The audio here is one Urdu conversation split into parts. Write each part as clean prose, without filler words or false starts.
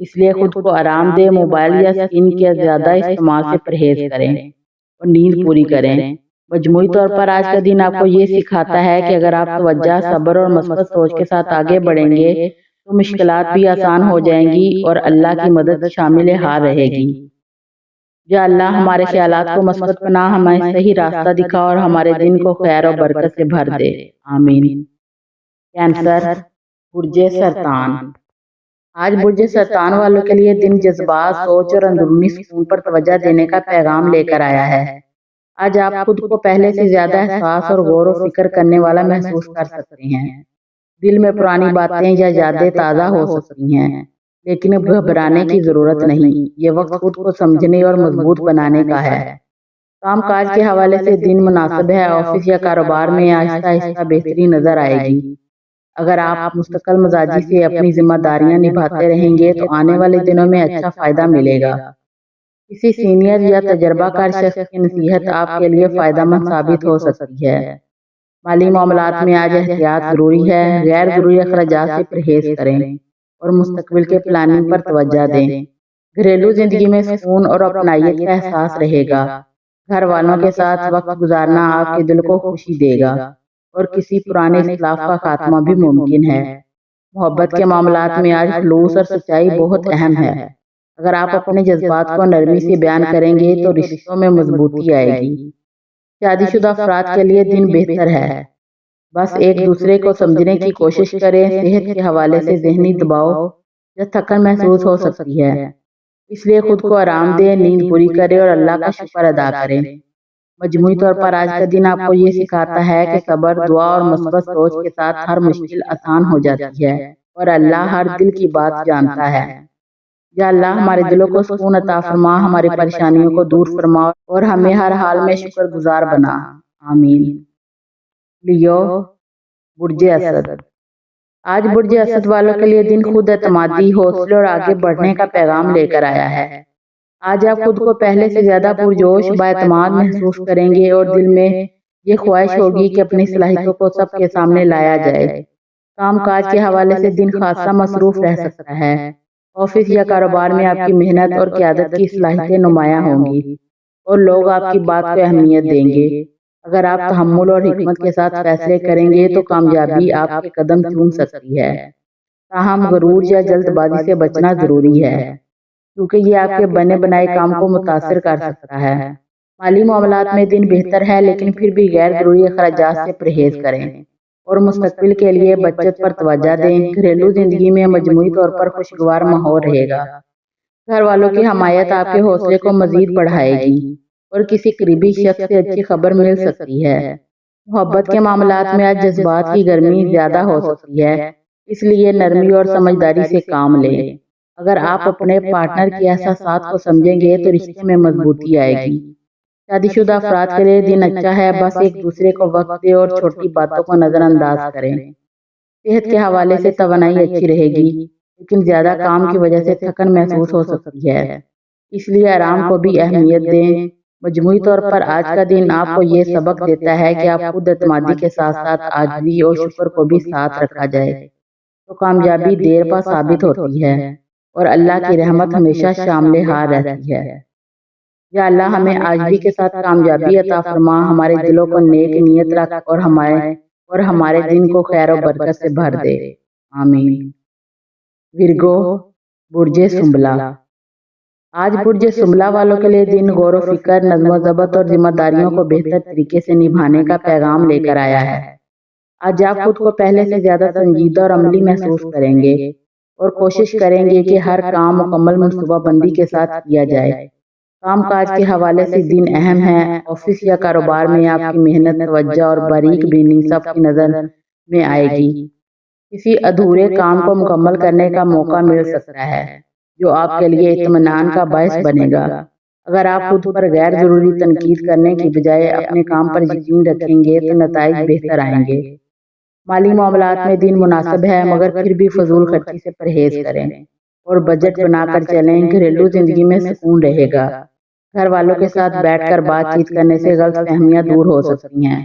اس لیے خود کو آرام دہ موبائل یا اسکرین کے زیادہ استعمال سے پرہیز کریں اور نیند پوری کریں۔ مجموعی طور پر آج کا دن آپ کو یہ سکھاتا ہے کہ اگر آپ توجہ، صبر اور مثبت سوچ کے ساتھ آگے بڑھیں گے تو مشکلات بھی آسان ہو جائیں گی اور اللہ کی مدد شامل حال رہے گی۔ یا اللہ ہمارے خیالات کو مثبت بنا، ہمیں صحیح راستہ دکھا اور ہمارے دن کو خیر اور برکت سے بھر دے، آمین۔ کینسر، برج سرطان۔ آج برج سرطان والوں کے لیے دن جذبات، سوچ اور اندرونی سکون پر توجہ دینے کا پیغام لے کر آیا ہے۔ آج آپ خود کو پہلے سے زیادہ احساس اور غور و فکر کرنے والا محسوس کر سکتے ہیں۔ دل میں پرانی باتیں یا یادیں تازہ ہو سکتی ہیں، لیکن اب گھبرانے کی ضرورت نہیں۔ یہ وقت خود کو سمجھنے اور مضبوط بنانے کا ہے۔ کام کاج کے حوالے سے دن مناسب ہے۔ آفس یا کاروبار میں آہستہ آہستہ بہتری نظر آئے گی۔ اگر آپ مستقل مزاجی سے اپنی ذمہ داریاں نبھاتے رہیں گے تو آنے والے دنوں میں اچھا فائدہ ملے گا۔ کسی سینئر یا تجربہ کار شخص کی نصیحت آپ کے لیے فائدہ مند ثابت ہو سکتی ہے۔ مالی معاملات میں آج احتیاط ضروری ہے۔ غیر ضروری اخراجات سے پرہیز کریں اور مستقبل کے پلاننگ پر توجہ دیں۔ گھریلو زندگی میں سکون اور اپنائیت کا احساس رہے گا۔ گھر والوں کے ساتھ وقت گزارنا آپ کے دل کو خوشی دے گا اور کسی پرانے اختلاف کا خاتمہ بھی ممکن ہے۔ محبت کے معاملات میں آج خلوص اور سچائی بہت اہم ہے۔ اگر آپ اپنے جذبات کو نرمی سے بیان کریں گے تو رشتوں میں مضبوطی آئے گی۔ شادی شدہ افراد کے لیے دن بہتر ہے۔ بس ایک دوسرے کو سمجھنے کی کوشش کریں۔ صحت کے حوالے سے ذہنی دباؤ یا تھکن محسوس ہو سکتی ہے، اس لیے خود کو آرام دیں، نیند پوری کریں اور اللہ کا شکر ادا کریں۔ مجموعی طور پر آج کا دن آپ کو یہ سکھاتا ہے کہ صبر، دعا اور مثبت سوچ کے ساتھ ہر مشکل آسان ہو جاتی ہے اور اللہ ہر دل کی بات جانتا ہے۔ یا اللہ ہمارے دلوں کو سکون عطا فرما، ہماری پریشانیوں کو دور فرما اور ہمیں ہر حال میں شکر گزار بنا، آمین۔ لیو، برج اسد۔ آج برج اسد والوں کے لیے دن خود اعتمادی، حوصلے اور آگے بڑھنے کا پیغام لے کر آیا ہے۔ آج آپ خود کو پہلے سے زیادہ پرجوش، بااعتماد محسوس کریں گے اور دل میں یہ خواہش ہوگی کہ اپنی صلاحیتوں کو سب کے سامنے لایا جائے۔ کام کاج کے حوالے سے دن خاصا مصروف رہ سکتا ہے۔ آفس یا کاروبار میں آپ کی محنت اور قیادت کی صلاحیتیں نمایاں ہوں گی اور لوگ آپ کی بات کو اہمیت دیں گے۔ اگر آپ تحمل اور حکمت کے ساتھ فیصلے کریں گے تو کامیابی آپ کے قدم چوم سکتی ہے۔ تاہم غرور یا جلد بازی سے بچنا ضروری ہے، کیونکہ یہ آپ کے بنے بنائے کام کو متاثر کر سکتا ہے۔ مالی معاملات میں دن بہتر ہے، لیکن پھر بھی غیر ضروری اخراجات سے پرہیز کریں اور مستقبل کے لیے بچت پر توجہ دیں۔ گھریلو زندگی میں مجموعی طور پر خوشگوار ماحول رہے گا۔ گھر والوں کی حمایت آپ کے حوصلے کو مزید بڑھائے گی اور کسی قریبی شخص سے اچھی خبر مل سکتی ہے۔ محبت کے معاملات میں آج جذبات کی گرمی زیادہ ہو سکتی ہے، اس لیے نرمی اور سمجھداری سے کام لیں۔ اگر آپ اپنے پارٹنر کے احساسات کو سمجھیں گے تو رشتے میں مضبوطی آئے گی۔ شادی شدہ افراد کے لیے دن اچھا ہے، بس ایک دوسرے کو وقت دیں اور چھوٹی باتوں کو نظر انداز کریں۔ صحت کے حوالے سے توانائی اچھی رہے گی، لیکن زیادہ کام کی وجہ سے تھکن محسوس ہو سکتی ہے، اس لیے آرام کو بھی اہمیت دیں۔ مجموعی طور پر آج کا دن آپ کو یہ سبق دیتا ہے کہ آپ خود اعتمادی کے ساتھ ساتھ عاجزی اور شکر کو بھی ساتھ رکھا جائے تو کامیابی دیر پا ثابت ہوتی ہے اور اللہ کی رحمت ہمیشہ شامل حال رہتی ہے۔ یا اللہ ہمیں عاجزی کے ساتھ کامیابی عطا فرما، ہمارے دلوں کو نیک نیت رکھ اور ہمارے دن کو خیر و برکت سے بھر دے، آمین۔ ورگو، برج سنبلا۔ آج برج سنبلا والوں کے لیے دن غور و فکر، نظم و ضبط اور ذمہ داریوں کو بہتر طریقے سے نبھانے کا پیغام لے کر آیا ہے۔ آج آپ خود کو پہلے سے زیادہ سنجیدہ اور عملی محسوس کریں گے اور کوشش کریں گے کہ ہر کام مکمل منصوبہ بندی کے ساتھ کیا جائے۔ کام کاج کے حوالے سے دن اہم ہے۔ آفس یا کاروبار میں آپ کی محنت، توجہ اور باریک بینی سب کی نظر میں آئے گی۔ کسی ادھورے کام کو مکمل کرنے کا موقع مل سکتا ہے جو آپ کے لیے اطمینان کا باعث بنے گا۔ اگر آپ خود پر غیر ضروری تنقید کرنے کی بجائے اپنے کام پر یقین رکھیں گے تو نتائج بہتر آئیں گے۔ مالی معاملات میں دن مناسب ہے، مگر پھر بھی فضول خرچی سے پرہیز کریں اور بجٹ بنا کر چلیں۔ گھریلو زندگی میں سکون رہے گا۔ گھر والوں کے ساتھ بیٹھ کر بات چیت کرنے سے غلط فہمیاں دور ہو سکتی ہیں۔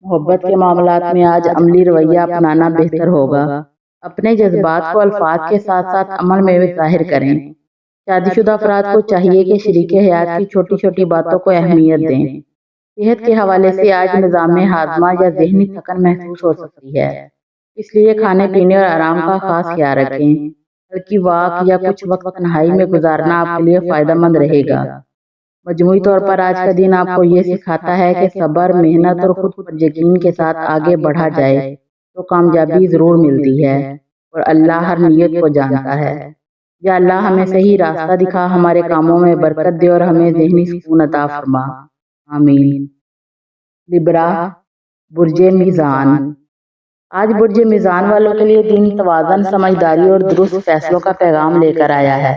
محبت کے معاملات میں آج عملی رویہ اپنانا بہتر ہوگا۔ اپنے جذبات کو الفاظ کے ساتھ ساتھ عمل میں بھی ظاہر کریں۔ شادی شدہ افراد کو چاہیے کہ شریک حیات کی چھوٹی چھوٹی باتوں کو اہمیت دیں۔ صحت کے حوالے سے آج نظام ہاضمہ یا ذہنی تھکن محسوس ہو سکتی ہے، اس لیے کھانے پینے اور آرام کا خاص خیال رکھیں۔ ہلکی واک یا کچھ وقت تنہائی میں گزارنا آپ کے لیے فائدہ مند رہے گا۔ مجموعی طور پر آج کا دن آپ کو یہ سکھاتا ہے کہ صبر، محنت اور خود پر یقین کے ساتھ آگے بڑھا جائے تو کامیابی ضرور ملتی ہے، اور اللہ ہر نیت کو جانتا ہے۔ یا اللہ ہمیں صحیح راستہ دکھا، ہمارے کاموں میں برکت دے اور ہمیں ذہنی سکون عطا فرما، آمین۔ لبرا، برج میزان۔ آج برج میزان والوں کے لیے دن توازن، سمجھداری اور درست فیصلوں کا پیغام لے کر آیا ہے۔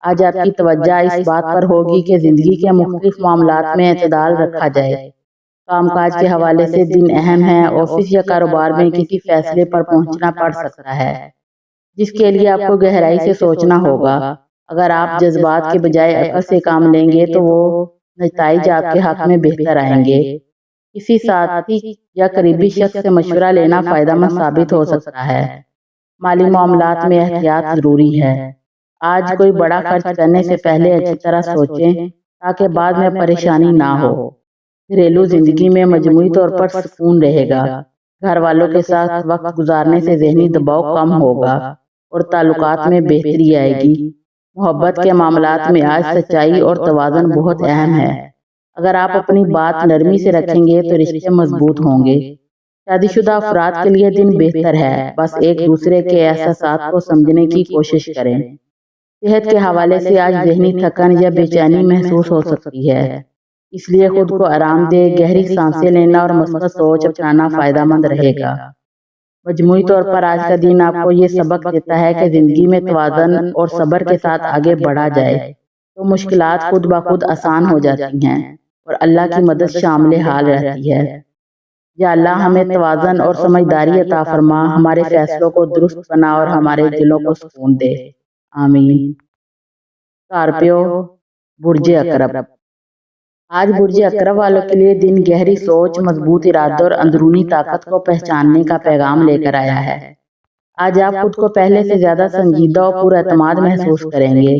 آج آپ کی توجہ اس بات پر ہوگی کہ زندگی کے مختلف معاملات میں اعتدال رکھا جائے۔ کام کاج کے حوالے سے دن اہم ہے، آفس یا کاروبار میں کسی فیصلے پر پہنچنا پڑ سکتا ہے جس کے لیے آپ کو گہرائی سے سوچنا ہوگا۔ اگر آپ جذبات کے بجائے عقل سے کام لیں گے تو وہ نتائج آپ کے حق میں بہتر آئیں گے۔ کسی ساتھی یا قریبی شخص سے مشورہ لینا فائدہ مند ثابت ہو سکتا ہے۔ مالی معاملات میں احتیاط ضروری ہے۔ آج کوئی بڑا خرچ کرنے سے پہلے اچھی طرح سوچیں تاکہ بعد میں پریشانی نہ ہو۔ گھریلو زندگی میں مجموعی طور پر سکون رہے گا۔ گھر والوں کے ساتھ وقت گزارنے سے ذہنی دباؤ کم ہوگا اور تعلقات میں بہتری آئے گی۔ محبت کے معاملات میں آج سچائی اور توازن بہت اہم ہے۔ اگر آپ اپنی بات نرمی سے رکھیں گے تو رشتے مضبوط ہوں گے۔ شادی شدہ افراد کے لیے دن بہتر ہے، بس ایک دوسرے کے احساسات کو سمجھنے کی کوشش کریں۔ صحت کے حوالے سے آج ذہنی تھکن یا بے چینی محسوس ہو سکتی ہے، اس لیے خود کو آرام دے، گہری سانسیں لینا اور مثبت سوچ اپنانا فائدہ مند رہے گا۔ مجموعی طور پر آج کا دن آپ کو یہ سبق دیتا ہے کہ زندگی میں توازن اور صبر کے ساتھ آگے بڑھا جائے تو مشکلات خود بخود آسان ہو جاتی ہیں اور اللہ کی مدد شامل حال رہتی ہے۔ یا اللہ ہمیں توازن اور سمجھداری عطا فرما، ہمارے فیصلوں کو درست بنا اور ہمارے دلوں کو سکون دے، آمین۔ اسکارپیو، برج اقرب۔ آج برج اقرب والوں کے لیے دن گہری سوچ، مضبوط ارادے اور اندرونی طاقت کو پہچاننے کا پیغام لے کر آیا ہے۔ آج آپ خود کو پہلے سے زیادہ سنجیدہ اور پر اعتماد محسوس کریں گے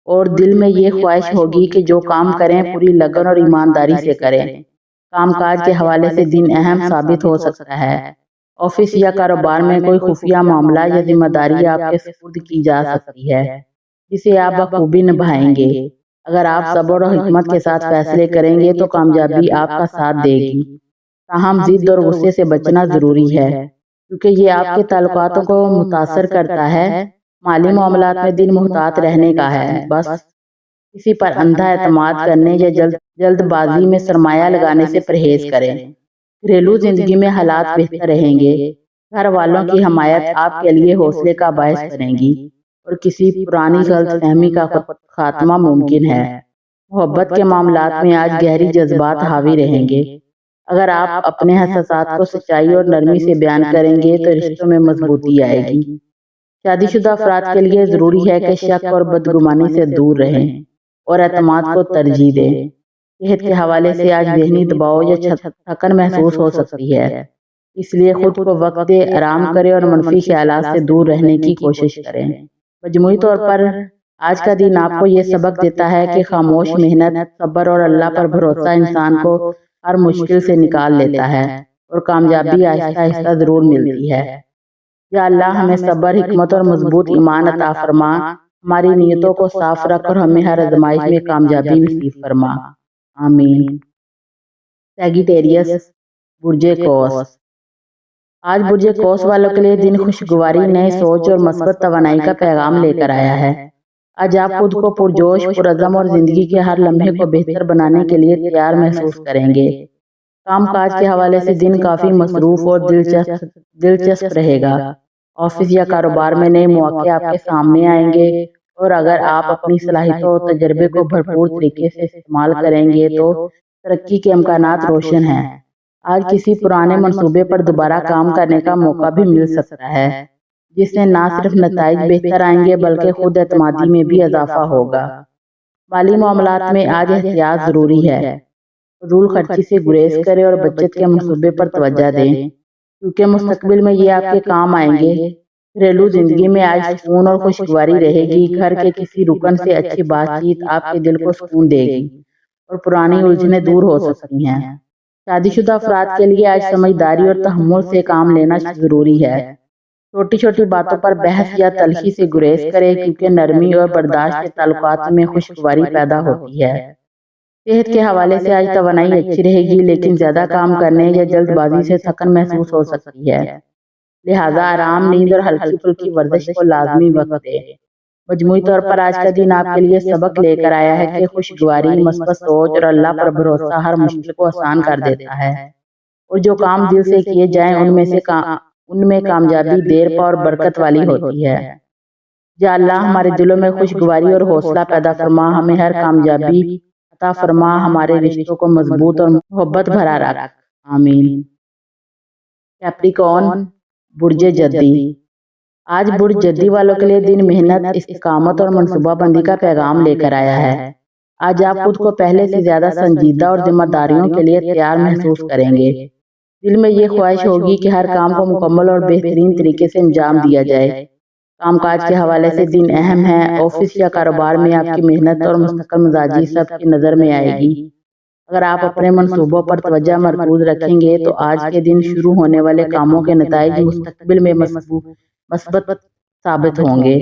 اور دل میں یہ خواہش ہوگی کہ جو کام کریں پوری لگن اور ایمانداری سے کریں۔ کام کاج کے حوالے سے دن اہم ثابت ہو سکتا ہے۔ آفس یا کاروبار میں کوئی خفیہ معاملہ یا ذمہ داری آپ کے سپرد کی جا سکتی ہے جسے آپ بخوبی نبھائیں گے۔ اگر آپ صبر اور حکمت کے ساتھ فیصلے کریں گے تو کامیابی آپ کا ساتھ دے گی۔ تاہم ضد اور غصے سے بچنا ضروری ہے کیونکہ یہ آپ کے تعلقاتوں کو متاثر کرتا ہے۔ مالی معاملات میں دن محتاط رہنے کا ہے، بس کسی پر اندھا اعتماد کرنے یا جلد بازی میں سرمایہ لگانے سے پرہیز کریں۔ گھریلو زندگی میں حالات بہتر رہیں گے۔ گھر والوں کی حمایت آپ کے لیے حوصلے کا باعث بنے گی اور کسی پرانی غلط فہمی کا خاتمہ ممکن ہے۔ محبت کے معاملات میں آج گہری جذبات حاوی رہیں گے۔ اگر آپ اپنے احساسات کو سچائی اور نرمی سے بیان کریں گے تو رشتوں میں مضبوطی آئے گی۔ شادی شدہ افراد کے لیے ضروری ہے کہ شک اور بدگمانی سے دور رہیں اور اعتماد کو ترجیح دیں۔ صحت کے حوالے سے آج ذہنی دباؤ یا تھکن محسوس ہو سکتی ہے، اس لیے خود کو وقت دے، آرام کریں اور منفی خیالات سے دور رہنے کی کوشش کریں۔ مجموعی طور پر آج کا دن آپ کو یہ سبق دیتا ہے کہ خاموش محنت، صبر اور اللہ پر بھروسہ انسان کو ہر مشکل سے نکال لیتا ہے اور کامیابی آہستہ آہستہ ضرور ملتی ہے۔ یا اللہ ہمیں صبر، حکمت اور مضبوط ایمان عطا فرما، ہماری نیتوں کو صاف رکھ اور ہمیں ہر آزمائش میں کامیابی نصیب فرما، آمین۔ سیگیٹیریس، برج قوس۔ آج برج قوس والوں کے لیے دن خوشگواری، نئے سوچ اور مثبت توانائی کا پیغام لے کر آیا ہے۔ آج آپ خود کو پرجوش، پرعزم اور زندگی کے ہر لمحے کو بہتر بنانے کے لیے تیار محسوس کریں گے۔ کام کاج کے حوالے سے دن کافی مصروف اور دلچسپ رہے گا۔ آفس یا کاروبار میں نئے مواقع آپ کے سامنے آئیں گے اور اگر آپ اپنی صلاحیتوں اور تجربے کو بھرپور طریقے سے استعمال کریں گے تو ترقی کے امکانات روشن ہیں۔ آج کسی پرانے منصوبے پر دوبارہ کام کرنے کا موقع بھی مل سکتا ہے جس سے نہ صرف نتائج بہتر آئیں گے بلکہ خود اعتمادی میں بھی اضافہ ہوگا۔ مالی معاملات میں آج احتیاط ضروری ہے۔ فضول خرچی سے گریز کریں اور بچت کے منصوبے پر توجہ دیں کیونکہ مستقبل میں یہ آپ کے کام آئیں گے۔ گھریلو زندگی میں آج سکون اور خوشگواری رہے گی۔ گھر کے کسی رکن سے اچھی بات چیت آپ کے دل کو سکون دے گی اور پرانی الجھنیں دور ہو سکتی ہیں۔ شادی شدہ افراد کے لیے آج سمجھداری اور تحمل سے کام لینا ضروری ہے۔ چھوٹی چھوٹی باتوں پر بحث یا تلخی سے گریز کرے، کیونکہ نرمی اور برداشت سے تعلقات میں خوشگواری پیدا ہوتی ہے۔ صحت کے حوالے سے آج توانائی اچھی رہے گی، لیکن زیادہ کام کرنے یا جلد بازی سے تھکن محسوس ہو سکتی ہے۔ لہٰذا آرام، نیند اور ہلکی پھلکی ورزش کو لازمی وقت دیں۔ مجموعی طور پر آج کا دن آپ کے لیے سبق لے کر آیا ہے کہ خوشگواری، مثبت سوچ اور اللہ پر بھروسہ ہر مشکل کو آسان کر دیتا ہے، اور جو کام دل سے کیے جائیں ان میں کامیابی دیر پا اور برکت والی ہوتی ہے۔ یا اللہ ہمارے دلوں میں خوشگواری اور حوصلہ پیدا فرما، ہمیں ہر کامیابی عطا فرما، ہمارے رشتوں کو مضبوط اور محبت بھرا رکھ، آمین۔ کیپریکون، برج جدی۔ آج برج جدی والوں کے لیے دن محنت، استقامت اور منصوبہ بندی کا پیغام لے کر آیا ہے۔ آج آپ خود کو پہلے سے زیادہ سنجیدہ اور ذمہ داریوں کے لیے تیار محسوس کریں گے۔ دل میں یہ خواہش ہوگی کہ ہر کام کو مکمل اور بہترین طریقے سے انجام دیا جائے۔ کام کاج کے حوالے سے دن اہم ہے۔ آفس یا کاروبار میں آپ کی محنت اور مستقل مزاجی سب کی نظر میں آئے گی۔ اگر آپ اپنے منصوبوں پر توجہ مرکوز رکھیں گے تو آج کے دن شروع ہونے والے کاموں کے نتائج مستقبل میں مثبت ثابت ہوں گے۔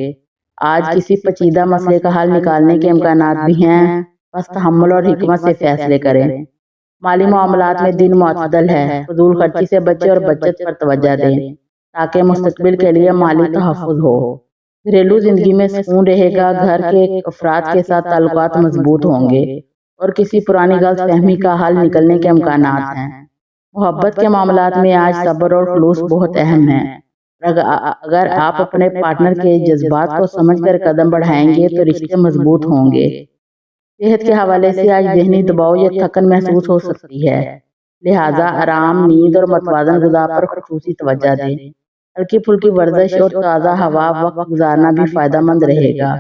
آج کسی پیچیدہ مسئلے کا حل نکالنے کے امکانات بھی ہیں، بس تحمل اور حکمت سے فیصلے کریں۔ مالی معاملات میں دن معتدل ہے۔ فضول خرچی سے بچیں اور بچت پر توجہ دیں تاکہ مستقبل کے لیے مالی تحفظ ہو۔ گھریلو زندگی میں سکون رہے گا، گھر کے افراد کے ساتھ تعلقات مضبوط ہوں گے اور کسی پرانی غلط فہمی کا حل نکلنے کے امکانات ہیں۔ محبت کے معاملات میں آج صبر اور خلوص بہت اہم ہے۔ اگر آپ اپنے پارٹنر کے جذبات کو سمجھ کر قدم بڑھائیں گے تو رشتے مضبوط ہوں گے۔ صحت کے حوالے سے آج ذہنی دباؤ یا تھکن محسوس ہو سکتی ہے، لہٰذا آرام، نیند اور متوازن غذا پر خصوصی توجہ دیں۔ ہلکی پھلکی ورزش اور تازہ ہوا وقت گزارنا بھی فائدہ مند رہے گا۔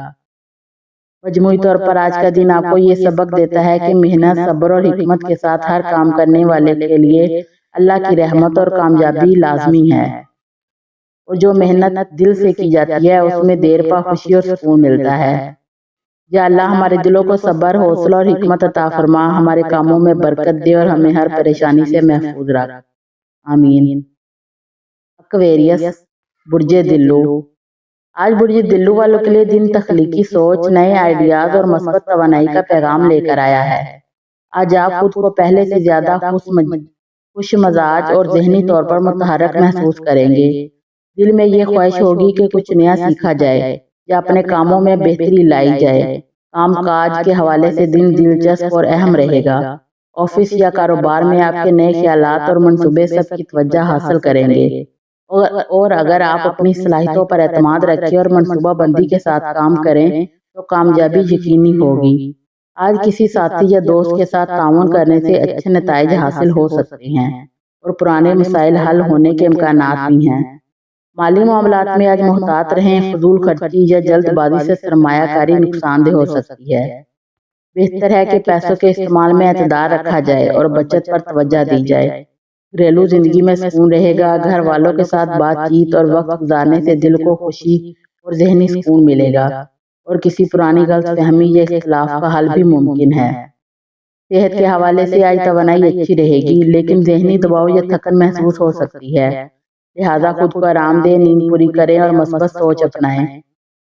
مجموعی طور پر آج کا دن آپ کو یہ سبق دیتا ہے کہ محنت، صبر اور حکمت کے ساتھ ہر کام کرنے والے کے لیے اللہ کی رحمت اور کامیابی لازمی ہے، اور جو محنت دل سے کی جاتی ہے اس میں دیر پا خوشی اور سکون ملتا ہے۔ یا اللہ ہمارے دلوں کو صبر، حوصلہ اور حکمت عطا فرما، ہمارے کاموں میں برکت دے اور ہمیں ہر پریشانی سے محفوظ رکھ، آمین۔ ایکویریس، برج دلو۔ آج برج دلو والوں کے لیے دن تخلیقی سوچ، نئے آئیڈیاز اور مثبت توانائی کا پیغام لے کر آیا ہے۔ آج آپ خود کو پہلے سے زیادہ خوش مزاج اور ذہنی طور پر متحرک محسوس کریں گے۔ دل میں یہ خواہش ہوگی کہ کچھ نیا سیکھا جائے یا اپنے کاموں میں بہتری لائی جائے۔ کام کاج کے حوالے سے دن دلچسپ اور اہم رہے گا۔ آفس یا کاروبار میں آپ کے نئے خیالات اور منصوبے سب کی توجہ حاصل کریں گے، اور اگر آپ اپنی صلاحیتوں پر اعتماد رکھیں اور منصوبہ بندی کے ساتھ کام کریں تو کامیابی یقینی ہوگی۔ آج کسی ساتھی یا دوست کے ساتھ تعاون کرنے سے اچھے نتائج حاصل ہو سکتے ہیں اور پرانے مسائل حل ہونے کے امکانات بھی ہیں۔ مالی معاملات میں آج محتاط رہیں، فضول خرچی یا جلد بازی سے سرمایہ کاری نقصان دہ ہو سکتی ہے۔ بہتر ہے کہ پیسوں کے استعمال میں اعتدال رکھا جائے اور بچت پر توجہ دی جائے۔ گھریلو زندگی میں سکون رہے گا، گھر والوں کے ساتھ بات چیت اور وقت گزارنے سے دل کو خوشی اور ذہنی سکون ملے گا، اور کسی پرانی غلط فہمی یا اختلاف کا حل بھی ممکن ہے۔ صحت کے حوالے سے آج توانائی اچھی رہے گی، لیکن ذہنی دباؤ یا تھکن محسوس ہو سکتی ہے، لہٰذا خود کو آرام دیں، نیند پوری کریں اور مثبت سوچ اپنائیں۔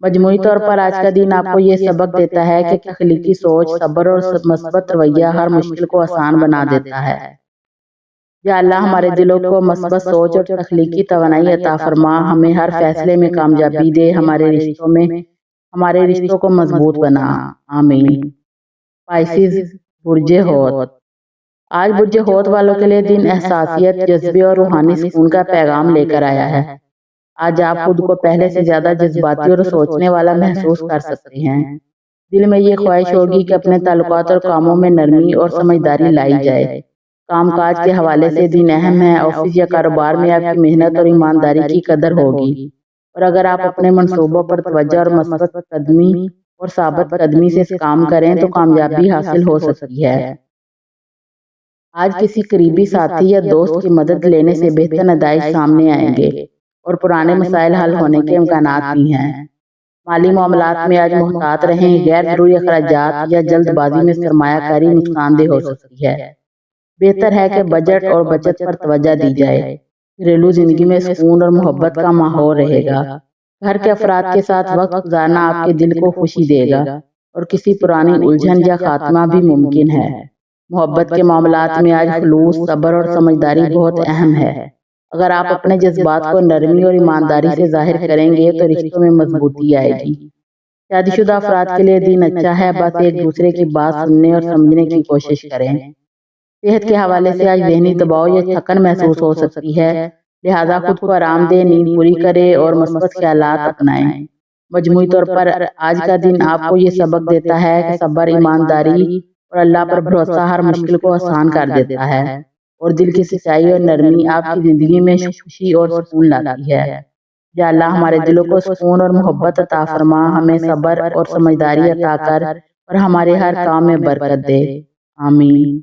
مجموعی طور پر آج کا دن آپ کو یہ سبق دیتا ہے کہ تخلیقی سوچ، صبر اور مثبت رویہ ہر مشکل کو آسان بنا دیتا ہے۔ یا اللہ ہمارے دلوں کو مثبت سوچ اور تخلیقی توانائی عطا فرما، ہمیں ہر فیصلے میں کامیابی دے، ہمارے رشتوں کو مضبوط بنا، آمین۔ پائسیز، برج حوت۔ آج برج حوت والوں کے لیے دن احساسیت، جذبے اور روحانی سکون کا پیغام لے کر آیا ہے۔ آج آپ خود کو پہلے سے زیادہ جذباتی اور سوچنے والا محسوس کر سکتے ہیں۔ دل میں یہ خواہش ہوگی کہ اپنے تعلقات اور کاموں میں نرمی اور سمجھداری لائی جائے۔ کام کاج کے حوالے سے دن اہم ہے۔ آفس یا کاروبار میں آپ کی محنت اور ایمانداری کی قدر ہوگی، اور اگر آپ اپنے منصوبوں پر توجہ اور مثبت قدمی اور ثابت قدمی سے کام کریں تو کامیابی حاصل ہو سکتی ہے۔ آج کسی قریبی ساتھی یا دوست کی مدد لینے سے بہتر نتائج سامنے آئیں گے، اور پرانے مسائل حل ہونے کے امکانات بھی ہیں۔ مالی معاملات میں آج محتاط رہیں، غیر ضروری اخراجات یا جلد بازی میں سرمایہ کاری نقصان دہ ہو سکتی ہے۔ بہتر ہے کہ بجٹ اور بچت پر توجہ دی جائے۔ گھریلو زندگی میں سکون اور محبت کا ماحول رہے گا۔ گھر کے افراد کے ساتھ وقت گزارنا آپ کے دل کو خوشی دے گا اور کسی پرانی الجھن یا خاتمہ بھی ممکن ہے۔ محبت کے معاملات میں آج خلوص، صبر اور سمجھداری بہت اہم ہے۔ اگر آپ اپنے جذبات کو نرمی اور ایمانداری سے ظاہر کریں گے تو رشتوں میں مضبوطی آئے گی۔ شادی شدہ افراد کے لیے دن اچھا ہے، بس ایک دوسرے کی بات سننے اور سمجھنے کی کوشش کریں۔ صحت کے حوالے سے آج ذہنی دباؤ یا تھکن محسوس ہو سکتی ہے، لہذا خود کو آرام دیں، نیند پوری کریں اور مثبت خیالات اپنائیں۔ مجموعی طور پر آج کا دن آپ کو یہ سبق دیتا ہے کہ صبر، ایمانداری اور اللہ پر بھروسہ ہر مشکل کو آسان کر دیتا ہے، اور دل کی سچائی اور نرمی آپ کی زندگی میں خوشی اور سکون لاتی ہے۔ یا اللہ ہمارے دلوں کو سکون اور محبت عطا فرما، ہمیں صبر اور سمجھداری عطا کر اور ہمارے ہر کام میں برکت دے، آمین۔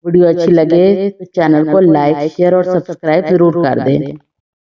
ویڈیو اچھی لگے تو چینل کو لائک، شیئر اور سبسکرائب ضرور کر دیں۔